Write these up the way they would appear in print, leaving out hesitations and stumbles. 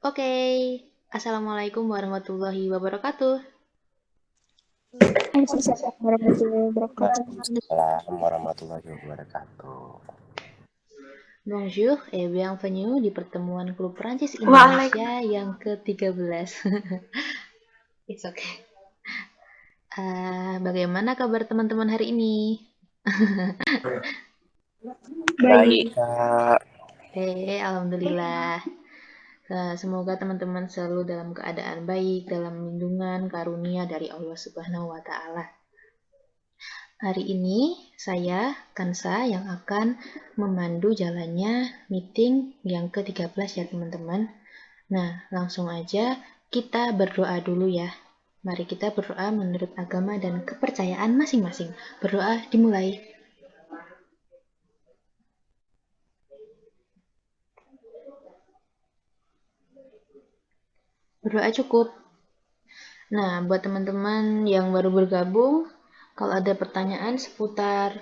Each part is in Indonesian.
Oke, Assalamualaikum warahmatullahi wabarakatuh. Waalaikumsalam warahmatullahi wabarakatuh. Waalaikumsalam warahmatullahi wabarakatuh. Bonjour et bienvenue di pertemuan Klub Prancis Waalaikumsalam. Indonesia yang ke-13. It's okay. Bagaimana kabar teman-teman hari ini? Baik, Baik. Kak. Alhamdulillah. Semoga teman-teman selalu dalam keadaan baik, dalam lindungan karunia dari Allah Subhanahu wa Ta'ala. Hari ini saya, Kansa, yang akan memandu jalannya meeting yang ke-13 ya teman-teman. Nah, langsung aja kita berdoa dulu ya. Mari kita berdoa menurut agama dan kepercayaan masing-masing. Berdoa dimulai. Berdoa cukup. Nah, buat teman-teman yang baru bergabung, kalau ada pertanyaan seputar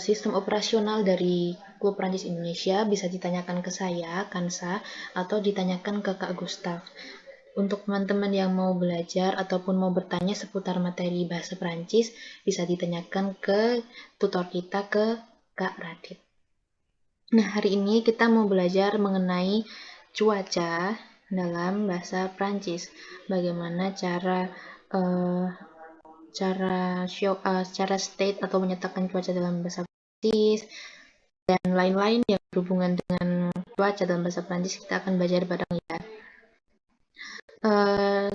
sistem operasional dari Klub Prancis Indonesia bisa ditanyakan ke saya, Kansa, atau ditanyakan ke Kak Gustaf. Untuk teman-teman yang mau belajar ataupun mau bertanya seputar materi bahasa Prancis, bisa ditanyakan ke tutor kita, ke Kak Radit. Nah, hari ini kita mau belajar mengenai cuaca dalam bahasa Prancis. Bagaimana eh, cara state atau menyatakan cuaca dalam bahasa Prancis dan lain-lain yang berhubungan dengan cuaca dalam bahasa Prancis kita akan belajar bareng ya.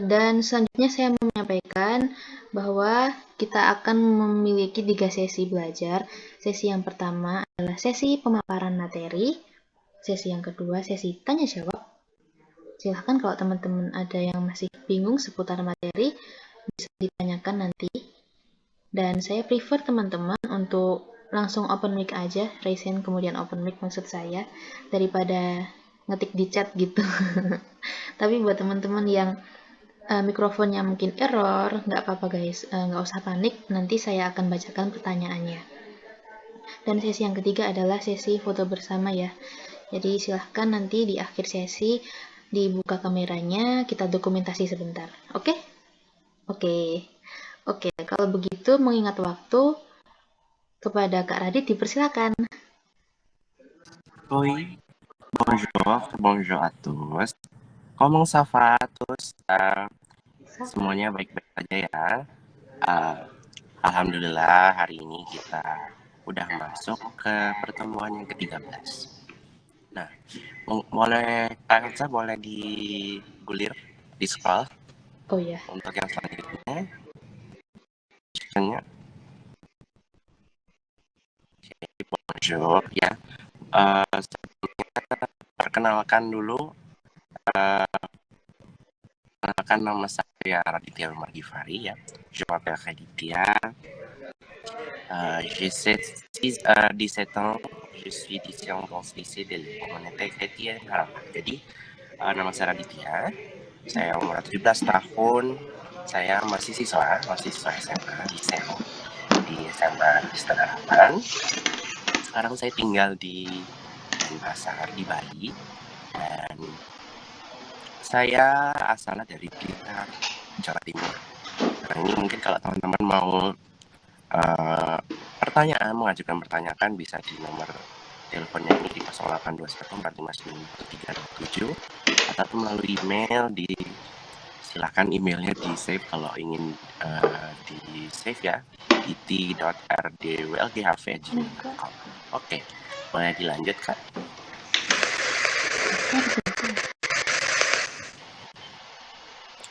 Dan selanjutnya saya mau menyampaikan bahwa kita akan memiliki 3 sesi belajar. Sesi yang pertama adalah sesi pemaparan materi, sesi yang kedua sesi tanya jawab. Silahkan kalau teman-teman ada yang masih bingung seputar materi, bisa ditanyakan nanti. Dan saya prefer teman-teman untuk langsung open mic aja, raise hand kemudian open mic maksud saya, daripada ngetik di chat gitu. Tapi buat teman-teman yang mikrofonnya mungkin error, nggak apa-apa guys, nggak usah panik, nanti saya akan bacakan pertanyaannya. Dan sesi yang ketiga adalah sesi foto bersama ya. Jadi silahkan nanti di akhir sesi dibuka kameranya, kita dokumentasi sebentar. Oke? Oke. Oke, kalau begitu mengingat waktu, kepada Kak Radit dipersilakan. Oui, bonjour à tous. Comment ça va tous? Semuanya baik-baik saja ya. Uh, Alhamdulillah hari ini kita udah masuk ke pertemuan yang ke-13. Nah, boleh Kak boleh digulir, di scroll Oh ya, untuk yang selanjutnya. Selanjutnya, bonjour ya. Sebelumnya perkenalkan dulu. Perkenalkan nama saya Raditya Umar Givari ya. Je m'appelle Raditya. J'ai 17 ans. Je suis étudiant dans ce lycée de l'Université Chrétienne Harapan. Jadi nama saya Raditya. Saya umur 17 tahun. Saya mahasiswa SMA di SMA Kristen Harapan. Sekarang saya tinggal di Denpasar di Bali dan saya asalnya dari Blitar, Jawa Timur. Nah, ini mungkin kalau teman-teman mau mengajukan pertanyaan bisa di nomor teleponnya ini di 0821459327 ataupun melalui email silakan emailnya di save kalau ingin di save ya it.rdwlghv@gmail.com. Oke, boleh dilanjut Kak?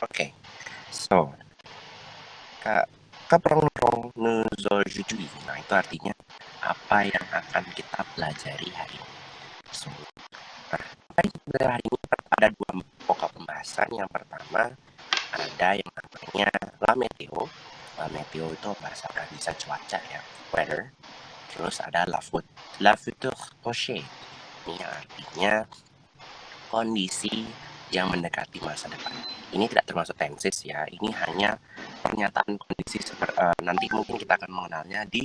Oke, so Keprong Nuzojujui. Nah, itu artinya apa yang akan kita pelajari hari ini. So, nah, apa yang kita pelajari hari ini ada dua pokok pembahasan. Yang pertama ada yang namanya La Meteo. La Meteo itu bahasa Prancis cuaca ya, weather. Terus ada La Future Proche. Ini artinya kondisi yang mendekati masa depan. Ini tidak termasuk tenses ya, ini hanya pernyataan kondisi nanti mungkin kita akan mengenalnya di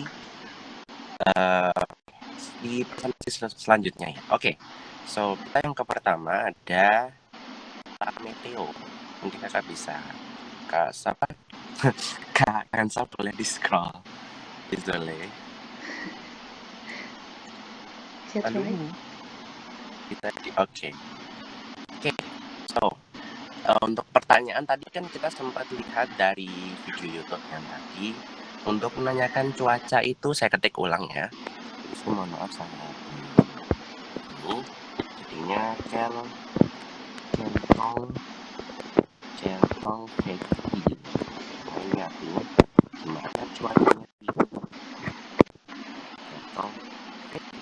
presentasi selanjutnya ya. Oke, so kita yang ke pertama ada berita meteo. Mungkin kakak bisa Kak siapa? Kak Kansa boleh di scroll. Boleh. Saya try. Aduh. Oke. So, untuk pertanyaan tadi kan kita sempat lihat dari video YouTube yang tadi. Untuk menanyakan cuaca itu saya ketik ulang ya. Jadi mohon maaf saya ini jadinya centong Feki. Nah ini artinya gimana cuacanya di centong Feki.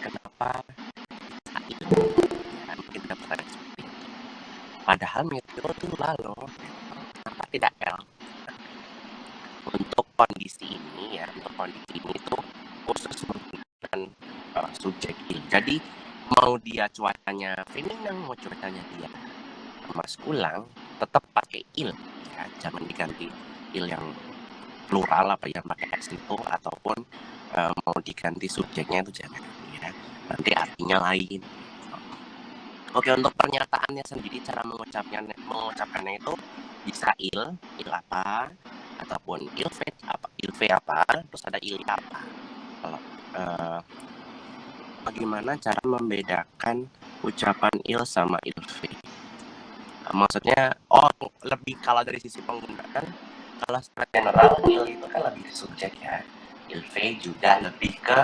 Kenapa ya, mungkin kita pertanyaan seperti itu. Padahal meteo itu lalu kenapa tidak L? Untuk kondisi ini itu khusus menggunakan subjek il. Jadi mau dia cuacanya feminin, mau cuacanya dia maskulang, tetap pakai il. Ya, jangan diganti il yang plural apa yang pakai s itu, ataupun mau diganti subjeknya itu jangan. Ya. Nanti artinya lain. Oke, untuk pernyataannya sendiri cara mengucapkannya itu bisa il apa, ataupun ilve apa, terus ada il apa. Kalau bagaimana cara membedakan ucapan il sama ilve? Maksudnya, lebih kalau dari sisi penggunaan, kalau secara general il itu kan lebih subjek ya. Ilve juga lebih ke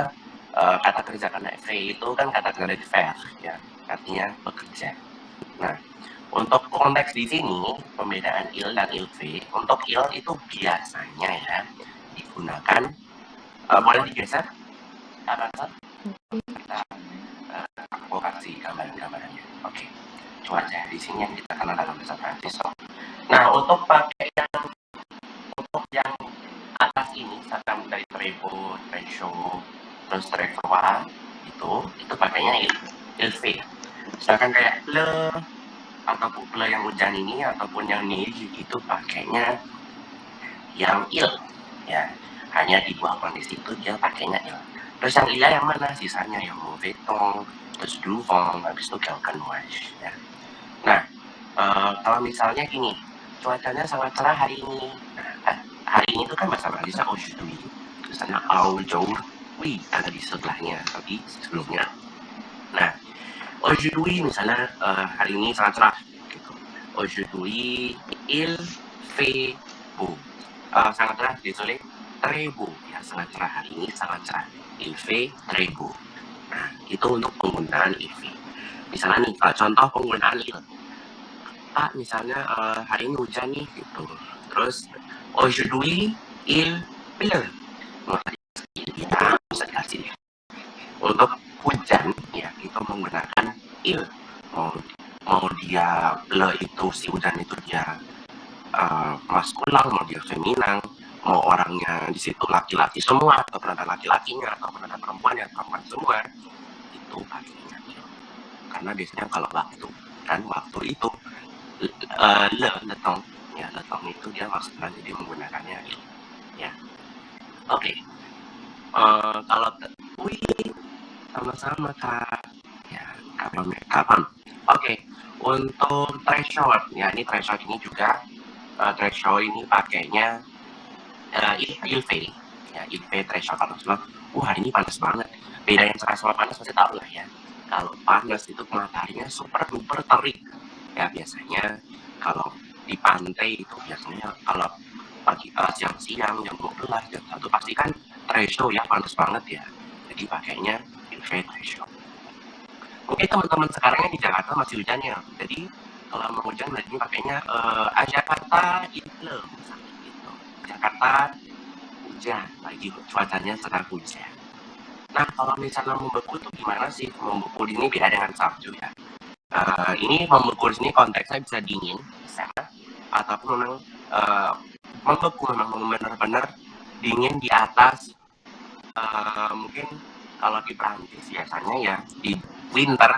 kata kerja, karena v itu kan kata kerja dari verb ya, artinya bekerja. Nah, untuk konteks di sini pembedaan il dan ilve, untuk il itu biasanya ya digunakan boleh digeser aku kasih gambarannya. Oke, cuaca di sini yang kita kenal dalam bahasa Prancis. Nah, untuk pakai yang atas ini, misalkan dari trebo, trecho, terus trevoa, itu pakainya ilve. Misalkan kayak le ataupun le yang hujan ini ataupun yang neige itu pakainya yang il ya, hanya di dua kondisi itu dia pakainya il. Terus yang ila yang mana? Sisanya yang mauvais temps, terus du vent, habis itu quelques nuages ya. Nah, kalau misalnya gini, cuacanya sangat cerah hari ini. Nah, hari ini itu kan bahasa Prancisnya aujourd'hui. Misalnya aujourd'hui ada di sebelahnya, tapi sebelumnya. Nah, aujourd'hui misalnya hari ini sangat cerah gitu. Aujourd'hui il fait beau. Sangat cerah, désolé, très beau. Ya, sangat cerah hari ini, sangat cerah. Il fait très beau. Nah, itu untuk penggunaan il fait. Misalnya nih, contoh penggunaan il. Pak, misalnya hari ini hujan nih gitu. Terus aujourd'hui il pleut. Ya, bisa dikasih. Untuk hujan ya itu menggunakan il. Mau dia le itu si hujan itu dia maskulang, mau dia feminan, mau orangnya di situ laki-laki semua atau ada laki-lakinya atau ada perempuannya, perempuan semua, itu pakainya il. Karena biasanya kalau waktu itu letong ya, letong itu dia maksudnya jadi menggunakannya il ya. Oke. Kalau sama-sama Kak ya, kapan. Oke, untuk threshold ya, ini threshold ini juga threshold ini pakainya ilve ya, ilve threshold. Kalau misalnya hari ini panas banget, beda yang cerah sama panas pasti tahu lah ya. Kalau panas itu mataharinya super duper terik ya, biasanya kalau di pantai itu biasanya kalau pagi siang-siang jam 12 jam 1 pasti kan threshold ya, panas banget ya, jadi pakainya ilve threshold. Mungkin teman-teman sekarang yang di Jakarta masih hujan ya, jadi kalau mau hujan berarti pakainya Jakarta itu misalnya gitu. Jakarta hujan, lagi cuacanya sedang hujan. Nah, kalau misalnya membeku itu gimana sih? Membeku ini beda dengan salju ya. Ini membeku di sini konteksnya bisa dingin, bisa, ataupun memang membeku memang benar-benar dingin di atas. Mungkin kalau di Prancis biasanya ya di winter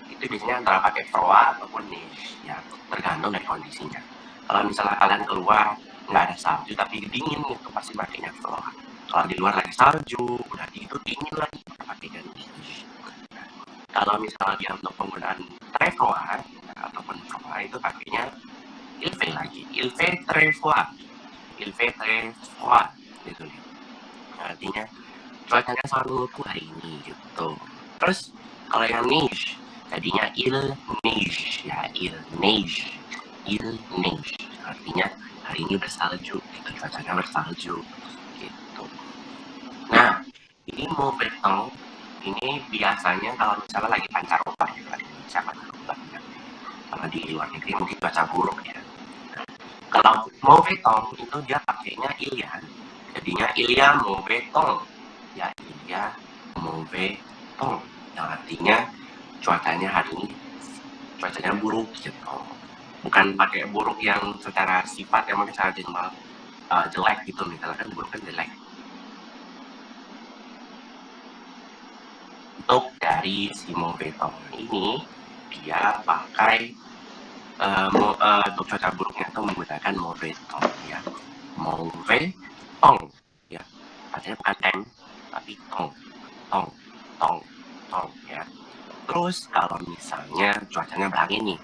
itu biasanya antara pakai froid ataupun neige ya, tergantung dari kondisinya. Kalau misalnya kalian keluar nggak ada salju tapi dingin itu pasti pakainya froid. Kalau di luar lagi salju udah itu dingin lagi pakai neige. Kalau misalnya dia untuk penggunaan très froid ataupun froid itu pakainya il fait lagi. Il fait très froid. Il fait très froid gitu nih. Artinya cuacanya sangat menguku hari ini gitu. Terus kalau yang neige tadinya il neige ya, il neige. Il neige artinya hari ini bersalju gitu, cuacanya bersalju gitu. Nah, ini mauvais temps ini biasanya kalau misalnya lagi pancaroba ya, lagi pancaroba ya. Kalau di luar negeri mungkin cuaca buruk ya. Kalau mauvais temps itu dia pakainya il ya. Jadinya il y a mauvais temps. Ya, il y a mauvais temps. Yang artinya cuacanya hari ini cuacanya buruk gitu. Bukan pakai buruk yang secara sifat yang mungkin sangat jelek gitu, misalnya kan buruk kan jelek. Untuk dari si mauvais temps ini dia pakai untuk cuaca buruknya itu menggunakan mauvais temps ya. Mauvais temps ya. Artinya bukan tem tapi tong ya. Terus kalau misalnya cuacanya berangin nih.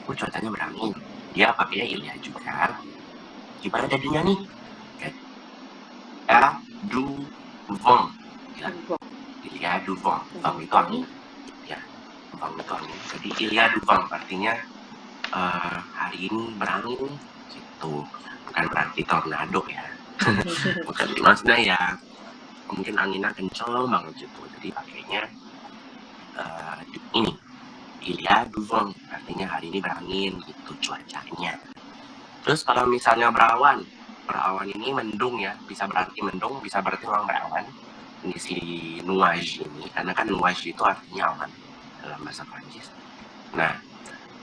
Cuacanya berangin. Dia pakainya il y a juga. Gimana jadinya nih? Ya, du vent. Ya. Il y a du vent. Vent itu angin. Ya. Vent itu angin. Jadi il y a du vent artinya hari ini berangin gitu. Bukan berarti tornado ya. Bukan, maksudnya ya mungkin anginnya kenceng banget gitu. Jadi pakainya ini il y a du vent artinya hari ini berangin gitu cuacanya. Terus kalau misalnya berawan ini mendung ya, bisa berarti mendung, bisa berarti memang berawan. Ini si nuage ini, karena kan nuage itu artinya awan dalam bahasa Prancis. Nah,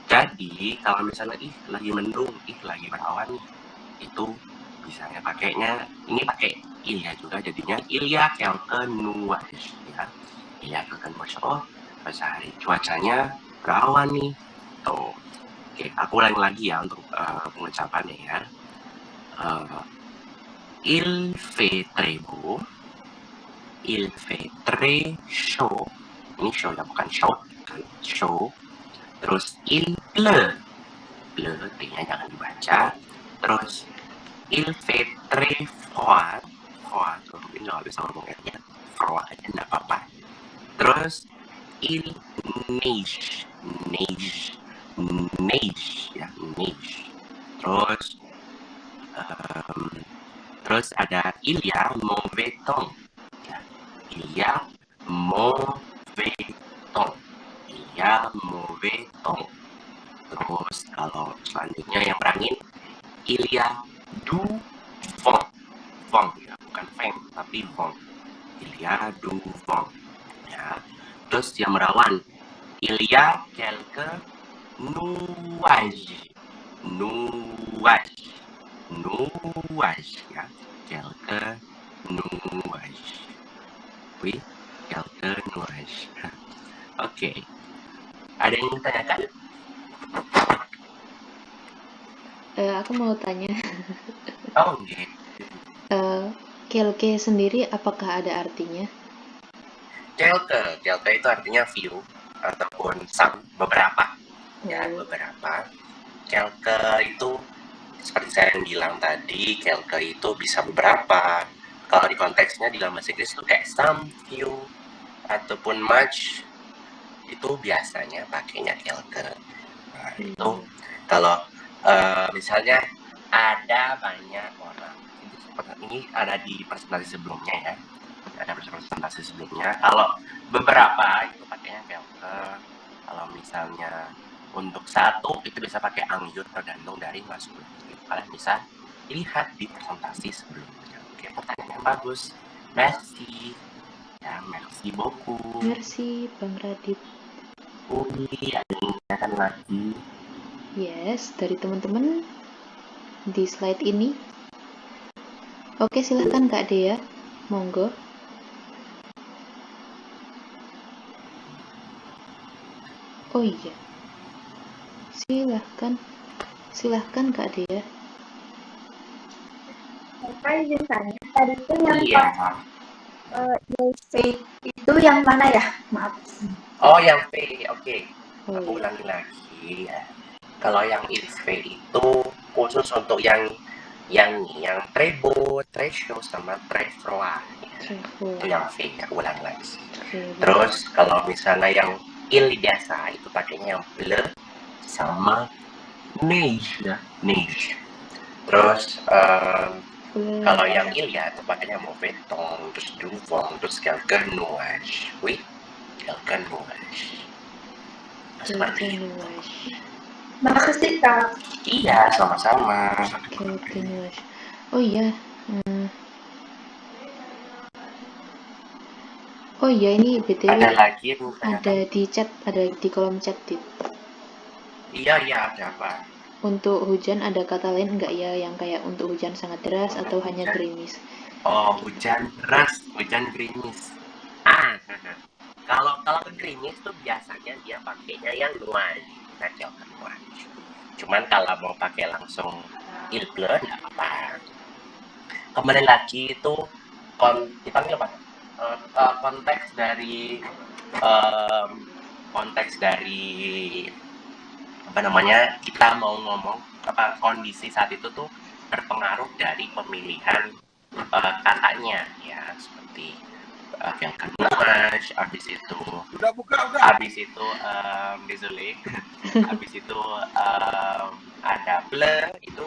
jadi kalau misalnya lagi mendung, lagi berawan nih, itu misalnya pakainya ini pakai il ya juga, jadinya il y a quelques nuages ya. Il y a quelques nuages. Oh, pas hari cuacanya berawan nih. Tuh. Oke, aku ulangi lagi ya untuk pengucapannya ya. Il fait très beau. Il fait très chaud. Ini show ya, bukan show. Show. Terus il pleut. Pleut, T-nya jangan dibaca. Terus il fait très froid. Froid, mungkin nggak bisa ngomongnya. Froid aja nggak apa-apa. Terus il neige. Neige ya, neige. Terus ada il y a mauvais temps ya. Il y a mauvais temps. Il y a mauvais temps. Terus kalau selanjutnya yang berangin il y a du vent. Vent ya, bukan vent tapi vent. Il y a du vent ya. Terus yang berawan il y a quelques nuages ya, quelques nuages. Oui, quelques nuages. Oke. Ada yang ingin tanyakan? Aku mau tanya. Oh, okay. Kelke sendiri apakah ada artinya? Kelke itu artinya few ataupun some, beberapa. Ya, beberapa. Kelke itu seperti saya yang bilang tadi, kelke itu bisa beberapa. Kalau di konteksnya di dalam bahasa Inggris itu kayak some, few, ataupun much, itu biasanya pakainya kelke. Nah, itu kalau misalnya ada banyak orang, ini ada di presentasi sebelumnya ya. Ada presentasi sebelumnya. Kalau beberapa itu pakainya kelke. Kalau misalnya untuk satu itu bisa pakai angyut, tergantung dari masuk. Kalian bisa lihat di presentasi sebelumnya. Oke, pertanyaan yang bagus. Merci. Ya, merci beaucoup. Merci, Bang Radit. Uli, ada yang tanyakan lagi? Yes, dari teman-teman di slide ini. Oke, silahkan Kak Dea. Monggo. Oh iya. Silahkan Kak Dea. Saya izin tanya, tadi itu yang Iya. itu yang mana ya? Maaf. Oh, yang V, oke. Aku ulangi lagi ya. Kalau yang XV itu khusus untuk yang treble, threshold sama trefroa. Itu yang V ya, ulang lagi. Terus kalau misalnya yang il biasa itu pakainya yang bleu sama neige ya, neige. Terus kalau yang il ya itu pakainya mauvais ton, terus duvong, terus quelques nuages. Oui, quelques nuages. Seperti itu. Makasih Kak. Iya, sama-sama. Oh iya. Oh iya, ini BTW Ada lagi yang ada di chat, ada di kolom chat. Iya, ada apa? Untuk hujan ada kata lain enggak ya, yang kayak untuk hujan sangat deras atau hanya gerimis? Oh, hujan deras, hujan gerimis. Kalau gerimis tuh biasanya dia pakainya yang nuage, saja nuage. Cuman kalau mau pakai langsung il bleu nggak apa-apa. Kembali lagi itu dipanggil apa? Konteks dari apa namanya, kita mau ngomong apa kondisi saat itu tuh berpengaruh dari pemilihan katanya ya, seperti yang nuage, habis itu désolé, habis itu ada bleu, itu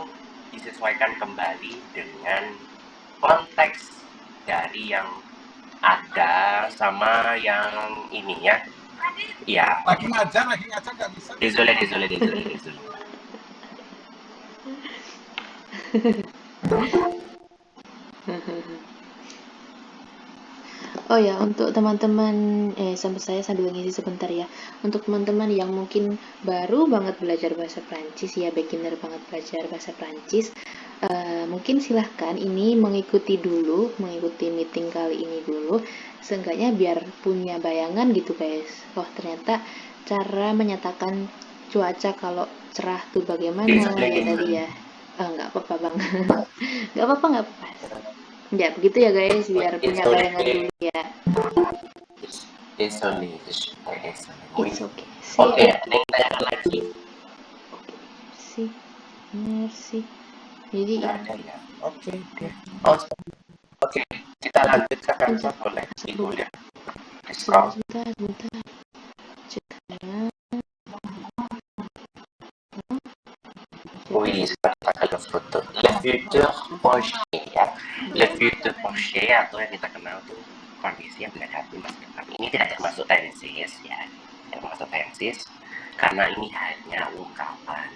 disesuaikan kembali dengan konteks dari yang ada sama yang ini ya. Iya. Lagi ngajar nggak bisa. Désolé. Oh ya, untuk teman-teman, sambil ngisi sebentar ya. Untuk teman-teman yang mungkin baru banget belajar bahasa Prancis ya, beginner banget belajar bahasa Prancis, mungkin silahkan ini mengikuti meeting kali ini dulu, seenggaknya biar punya bayangan gitu guys. Oh ternyata cara menyatakan cuaca kalau cerah tuh bagaimana ya tadi ya. Nggak apa-apa bang, nggak apa-apa. Ya begitu ya guys, biar punya bayangan dulu ya. Désolé. It's okay. Oke, ada lagi. Merci. Jadi ada ya. Oke. Oke, kita lanjut sekarang boleh ditulis. Sebentar. Oui, sebentar kalau foto. Le futur proche ya. Le futur proche atau yang kita kenal tuh kondisi yang mendekati masa depan. Ini tidak termasuk tensis ya. Termasuk tensis karena ini hanya ungkapan.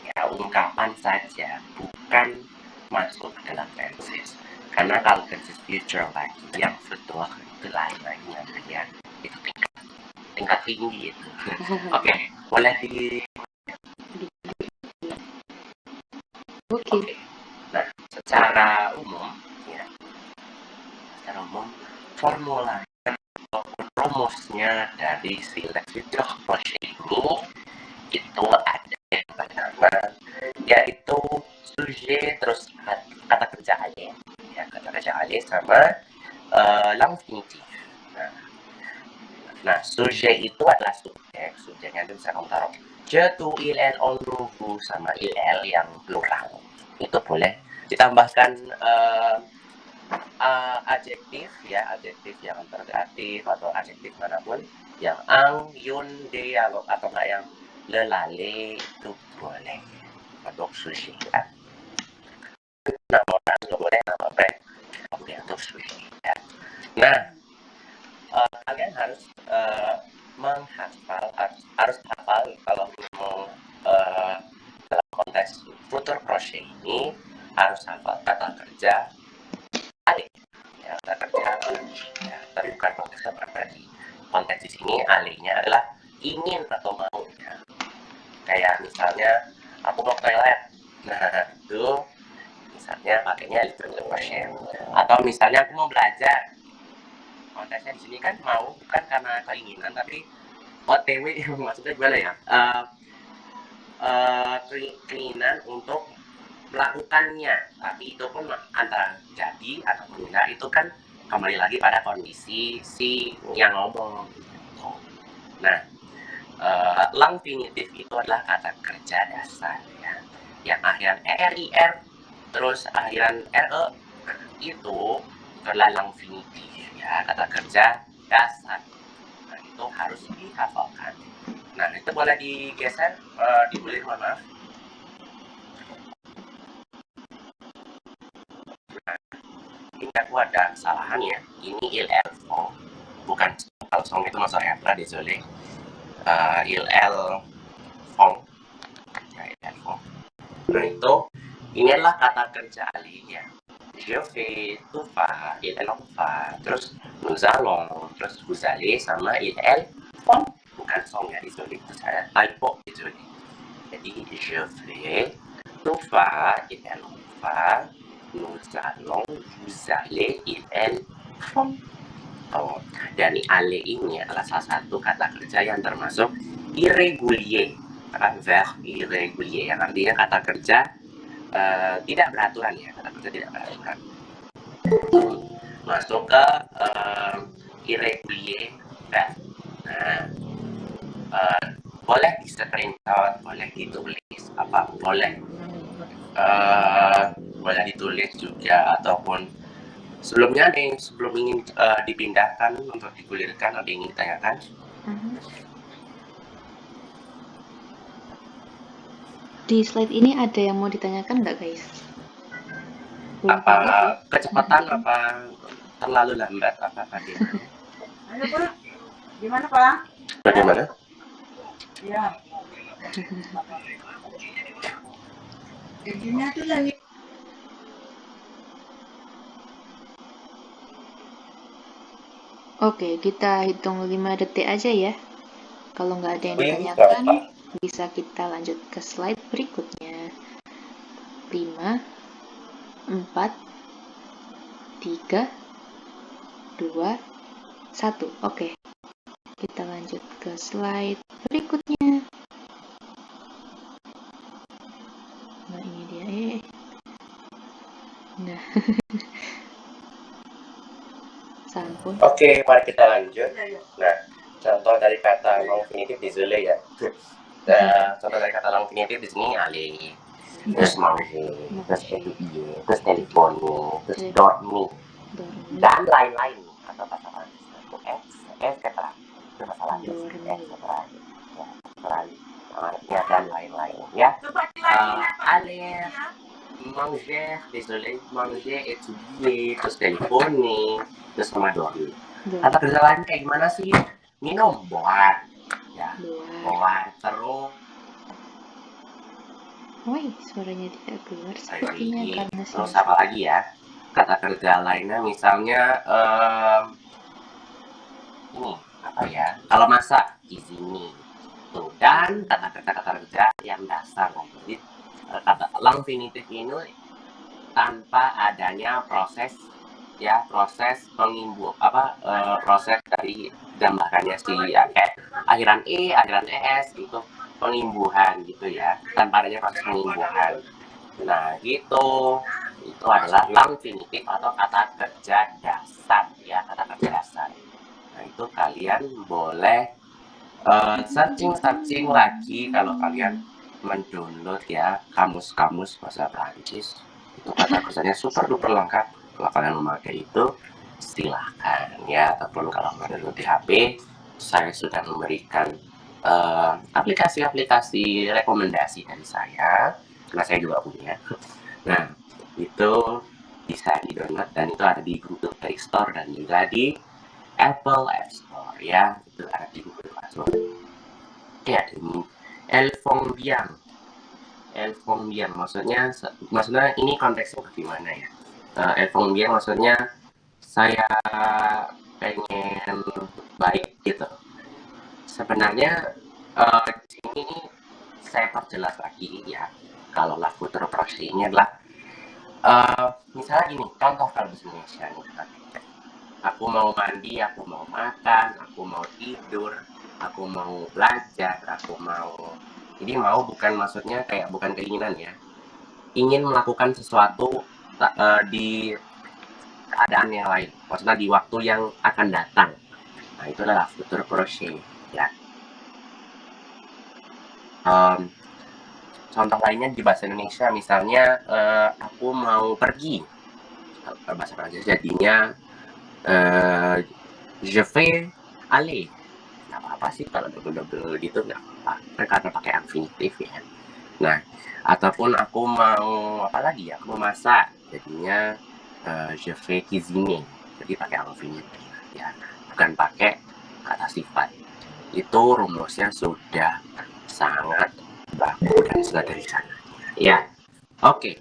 Ya, ungkapan saja, bukan masuk ke dalam tensis. Karena kalau tensis future lagi yang futur itu lain lagi namanya. Itu tingkat tinggi itu. Oke, boleh Oke. Nah, secara umum formula ataupun rumusnya dari si future proche ini itu ada yang pertama, yaitu sujet terus kata kerja ale ya, kata kerja ale sama l'infinitif. Nah, sujet itu adalah subjeknya itu bisa kamu taruh je, tu, il, elle, on, nous, vous sama il, elle yang plural. Itu boleh ditambahkan adjektif yang interrogatif atau adjektif manapun yang ang, yun, de atau nggak yang le, lale itu boleh untuk sushi ya. Nama orang nggak boleh, nama brand nggak boleh untuk sushi ya. Nah, kalian harus harus hafal kalau mau dalam konteks future proche ini harus hafal kata kerja ale ya, kata kerja ya, tapi bukan konteks pribadi. Konteks di sini alenya adalah ingin atau mau ya. Kayak misalnya aku mau toilet, nah itu misalnya pakainya future proche. Atau misalnya aku mau belajar, konteksnya di sini kan mau bukan karena keinginan tapi OTW maksudnya gimana ya, keinginan untuk melakukannya, tapi itu pun antara jadi atau tidak itu kan kembali lagi pada kondisi si yang ngomong. Nah, Langfinitif itu adalah kata kerja dasar ya, yang akhiran er, terus akhiran re, itu adalah langfinitif ya, kata kerja dasar. Nah, itu harus dihafalkan. Nah, itu boleh digeser, ditulis, mohon maaf. Nah, ini aku ada kesalahan ya, ini il fong, bukan kalau song itu masuk F lah, désolé. Il fong ya, il fong. Nah, itu ini adalah kata kerja alihnya. Je fais, tu vas, il elle va, terus nous allons, terus vous allez, sama il elle font. Bukan song ya, désolé, itu saya typo, désolé. Jadi je fais, tu vas, il elle va, nous allons, vous allez, il elle font. Oh, dan ale ini adalah salah satu kata kerja yang termasuk irregulier, verb irregulier, yang artinya kata kerja tidak beraturan ya, kata kerja tidak beraturan. Masuk ke irregulier verb. Nah, boleh di screenshot, boleh ditulis, boleh boleh ditulis juga, ataupun sebelumnya ada yang sebelum ingin dipindahkan untuk digulirkan, ada yang ingin ditanyakan? Di slide ini ada yang mau ditanyakan nggak, guys? Apa kecepatan, apa terlalu lambat, apa bagaimana? Ayo, Pak. Gimana, Pak? Bagaimana? Ya. Jadinya tuh lagi. Oke, kita hitung 5 detik aja ya. Kalau nggak ada yang Wih, ditanyakan, gampang. bisa kita lanjut ke slide berikutnya. 5, 4, 3, 2, 1. Oke, kita lanjut ke slide berikutnya. Nah, ini dia. Nah, sampun. Oke, mari kita lanjut. Nah, contoh dari kata langfinitif di Zule ya. Contoh dari kata langfinitif di sini aller, terus manger, terus étudier, terus téléphoner, terus dormir, dan lain-lain atau bahasa Prancis itu etc. Itu bahasa Prancis, etc. Ya, dan lain-lain ya. Aller, manger, désolé, manger, étudier, terus téléphoner, terus sama dormir. Kata kerja lain kayak gimana sih? Minum, boar, ya, boar, terus. Woi, suaranya tidak keluar sepertinya karena terus apa lagi ya? Kata kerja lainnya misalnya ini apa ya? Kalau masak izini. Tuh, dan kata kerja yang dasar lagi. Jadi kata langfinitif ini tanpa adanya proses ya, proses pengimbu proses dari gambarannya si akhiran akhiran itu pengimbuhan gitu ya, tanpa adanya proses pengimbuhan. Nah gitu, itu adalah langfinitif atau kata kerja dasar ya, kata kerja dasar. Nah itu kalian boleh searching lagi kalau kalian mendownload ya kamus-kamus bahasa Prancis, itu kata kerjanya super duper lengkap. Kalau kalian memakai itu silahkan ya, ataupun kalau mendownload di HP, saya sudah memberikan aplikasi-aplikasi rekomendasi dari saya karena saya juga punya. Nah itu bisa di-download dan itu ada di Google Play Store dan juga di Apple App Store ya, itu ada di Google Play Store. Ya, ini El Fongbian, maksudnya ini konteksnya bagaimana ya? El Fongbian maksudnya saya pengen baik gitu. Sebenarnya ini saya perjelas lagi ya. Kalau lah future proxy ini adalah misalnya gini, contoh kalau bahasa Indonesia nih. Aku mau mandi, aku mau makan, aku mau tidur, aku mau belajar, aku mau. Jadi mau bukan maksudnya kayak bukan keinginan ya. Ingin melakukan sesuatu di keadaan yang lain. Maksudnya di waktu yang akan datang. Nah itu adalah future proxy ya. Em, contoh lainnya di bahasa Indonesia, misalnya aku mau pergi, bahasa Prancis jadinya je vais aller. Nggak apa-apa sih kalau double-double gitu, nggak apa-apa. Karena pakai infinitif ya. Nah, ataupun aku mau apa lagi ya? Aku mau masak, jadinya je vais cuisiner. Jadi pakai infinitif ya, bukan pakai kata sifat. Itu rumusnya sudah sangat bagus dan sudah dari sana. Ya, oke.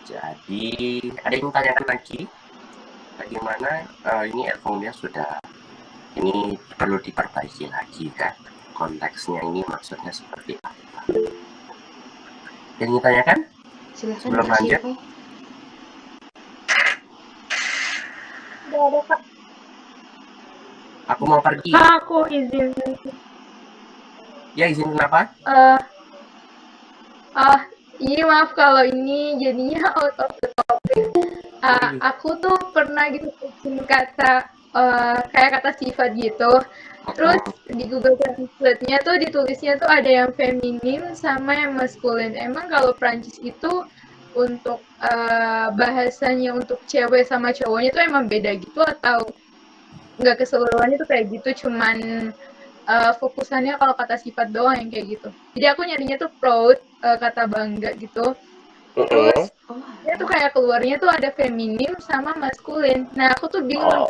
Jadi ada yang tanyakan lagi? Bagaimana ini earphone-nya sudah ini perlu diperbaiki lagi kan? Konteksnya ini maksudnya seperti apa? Yang ditanyakan? Silahkan Sebelum Kak lanjut, Syifa. Udah ada Kak. aku mau pergi. Kak, aku izin. Ya, izin kenapa? Ini maaf kalau ini jadinya out of the topic. Aku tuh pernah gitu bikin kata kayak kata sifat gitu. Terus di Google Translate-nya tuh ditulisnya tuh ada yang feminim sama yang maskulin. Emang kalau Prancis itu untuk bahasanya untuk cewek sama cowoknya tuh emang beda gitu atau nggak keseluruhannya tuh kayak gitu, cuman fokusannya kalau kata sifat doang yang kayak gitu. Jadi aku nyarinya tuh proud, kata bangga gitu. Terus dia tuh kayak keluarnya tuh ada feminim sama maskulin. Nah aku tuh bingung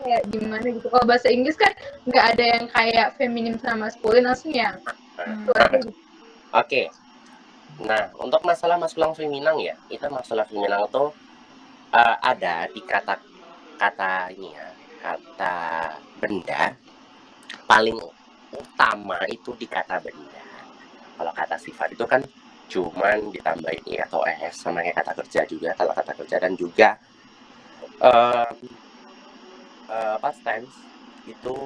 kayak gimana gitu. Kalau bahasa Inggris kan nggak ada yang kayak feminim sama maskulin, langsung ya keluarnya gitu. Oke. Nah, untuk masalah maskulang feminang ya, itu masalah feminang itu ada di kata ini ya, kata benda paling utama itu di kata benda. Kalau kata sifat itu kan cuman ditambahin i atau es sama kayak kata kerja juga. Kalau kata kerja dan juga past tense itu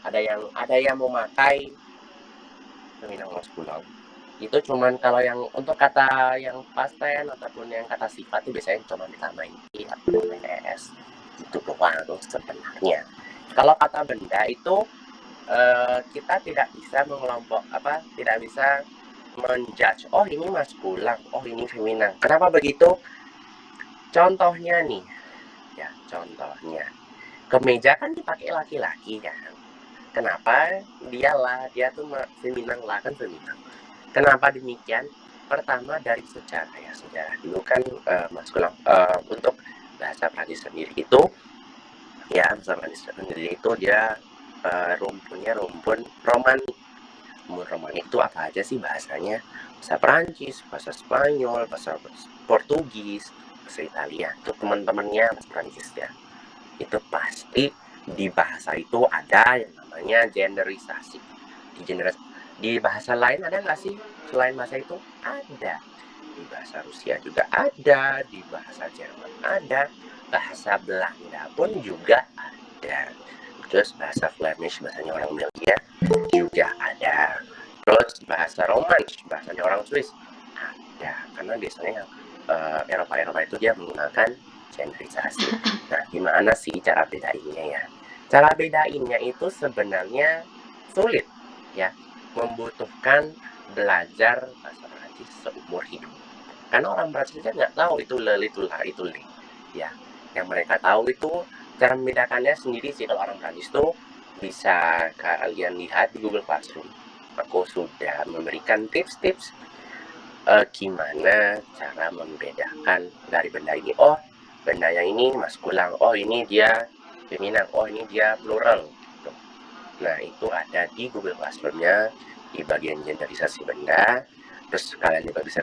ada yang memakai feminang maskulang. Itu cuman kalau yang untuk kata yang past tense ataupun yang kata sifat itu biasanya cuma ditambahin i atau es itu doang sebenarnya. Kalau kata benda itu kita tidak bisa tidak bisa menjudge, oh ini maskulang, oh ini feminan. Kenapa begitu? Contohnya nih, ya contohnya, kemeja kan dipakai laki-laki kan. Kenapa dia tuh feminan lah kan feminan. Kenapa demikian? Pertama dari sejarah dulu kan maskulang untuk bahasa Prancis sendiri itu ya bahasa Prancis sendiri itu dia rumpun Romani. Romani itu apa aja sih bahasanya? Bahasa Prancis, bahasa Spanyol, bahasa Portugis, bahasa Italia. Itu teman-temannya bahasa Prancis ya. Itu pasti di bahasa itu ada yang namanya genderisasi. Di bahasa lain ada nggak sih selain bahasa itu? Ada. Di bahasa Rusia juga ada, di bahasa Jerman ada, bahasa Belanda pun juga ada. Terus bahasa Flemish, bahasanya orang Belgia juga ada. Terus bahasa Romansh, bahasanya orang Swiss ada. Karena biasanya Eropa itu dia menggunakan genderisasi. Nah, gimana sih cara bedainnya ya? Cara bedainnya itu sebenarnya sulit ya, membutuhkan belajar bahasa Prancis seumur hidup. Karena orang Prancisnya nggak tahu itu le, itu la, itu le. Ya, yang mereka tahu itu cara membedakannya sendiri sih. Kalau orang Prancis tuh bisa kalian lihat di Google Classroom. Aku sudah memberikan tips-tips gimana cara membedakan dari benda ini. Oh, benda yang ini maskulang. Oh, ini dia feminan. Oh, ini dia plural. Gitu. Nah, itu ada di Google Classroom-nya di bagian genderisasi benda. Terus kalian juga bisa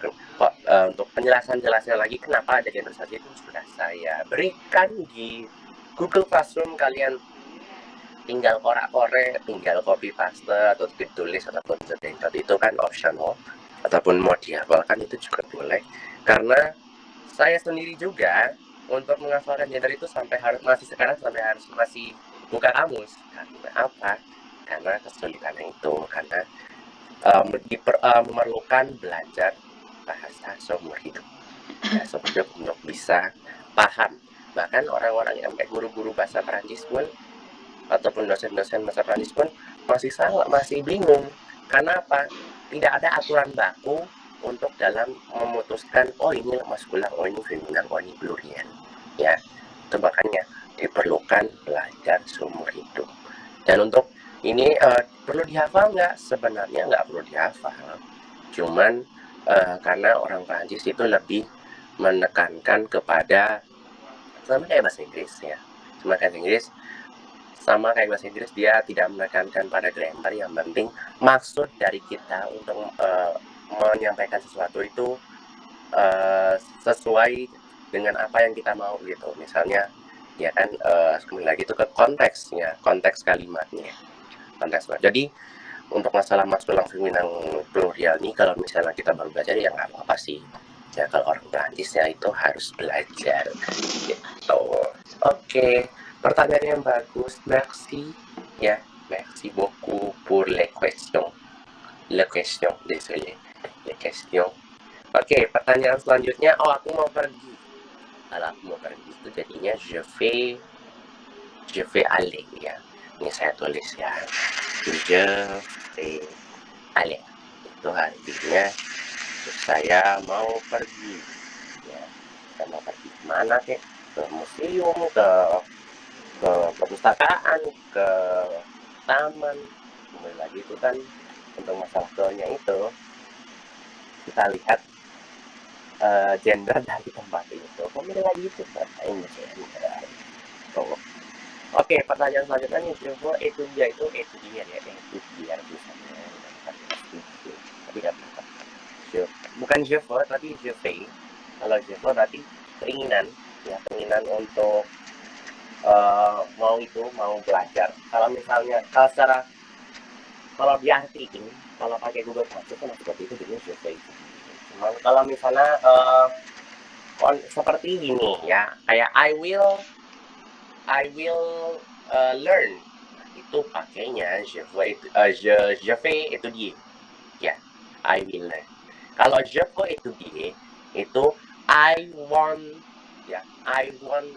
untuk penjelasan-jelasnya lagi kenapa ada genderisasi itu sudah saya berikan di Google Classroom. Kalian tinggal korek-korek, tinggal copy paste atau ditulis ataupun screenshot, itu kan optional, ataupun mau dihafalkan itu juga boleh. Karena saya sendiri juga untuk menghafalkan gender itu masih buka kamus. Karena apa? Karena kesulitannya itu, karena memerlukan belajar bahasa seumur hidup ya, untuk bisa paham. Bahkan orang-orang yang kayak guru-guru bahasa Prancis pun ataupun dosen-dosen bahasa Prancis pun masih bingung Karena apa? Tidak ada aturan baku untuk dalam memutuskan, oh ini maskular, oh ini feminan, oh ini plurial. Ya, itu makanya diperlukan belajar seumur hidup. Dan untuk ini perlu dihafal nggak? Sebenarnya nggak perlu dihafal. Cuman karena orang Prancis itu lebih menekankan kepada sama kayak bahasa Inggris ya. Sama kayak bahasa Inggris, dia tidak menekankan pada grammar. Yang penting maksud dari kita untuk menyampaikan sesuatu itu sesuai dengan apa yang kita mau gitu. Misalnya ya kan kembali lagi itu ke konteksnya, konteks kalimatnya. Jadi untuk masalah maskuline feminan plurial ini kalau misalnya kita baru belajar ya nggak apa-apa sih. Ya kalau orang Prancis ya itu harus belajar gitu. Oke, pertanyaan yang bagus. Merci ya, merci beaucoup pour les questions. Désolé. Les questions. Oke, pertanyaan selanjutnya. Oh, aku mau pergi. Kalau aku mau pergi itu jadinya je vais aller ya. Ini saya tulis ya. Je vais aller. Itu artinya saya mau pergi. Ya, saya mau pergi kemana kek? Ke museum, ke perpustakaan, ke taman. Kembali lagi itu kan untuk masalah ke-nya itu kita lihat gender dari tempat itu. Kembali lagi itu bahasa Inggris ya. Oke, pertanyaan selanjutnya je veux étudier itu étudier ya, étudier tulisannya. Tapi nggak apa. Bukan je veux tapi je fais. Kalau je veux berarti keinginan ya, keinginan untuk mau belajar. Kalau misalnya kalau diartikan, kalau pakai Google Translate seperti itu jadi je fais. Cuman kalau misalnya seperti ini ya, kayak I will learn, itu pakainya je vais étudier ya, I will learn. Kalau je veux étudier itu I want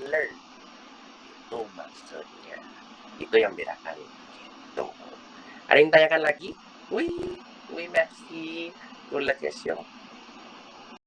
learn, itu maksudnya. Itu yang bedakan gitu. Ada yang tanyakan lagi? Oui, merci pour la question.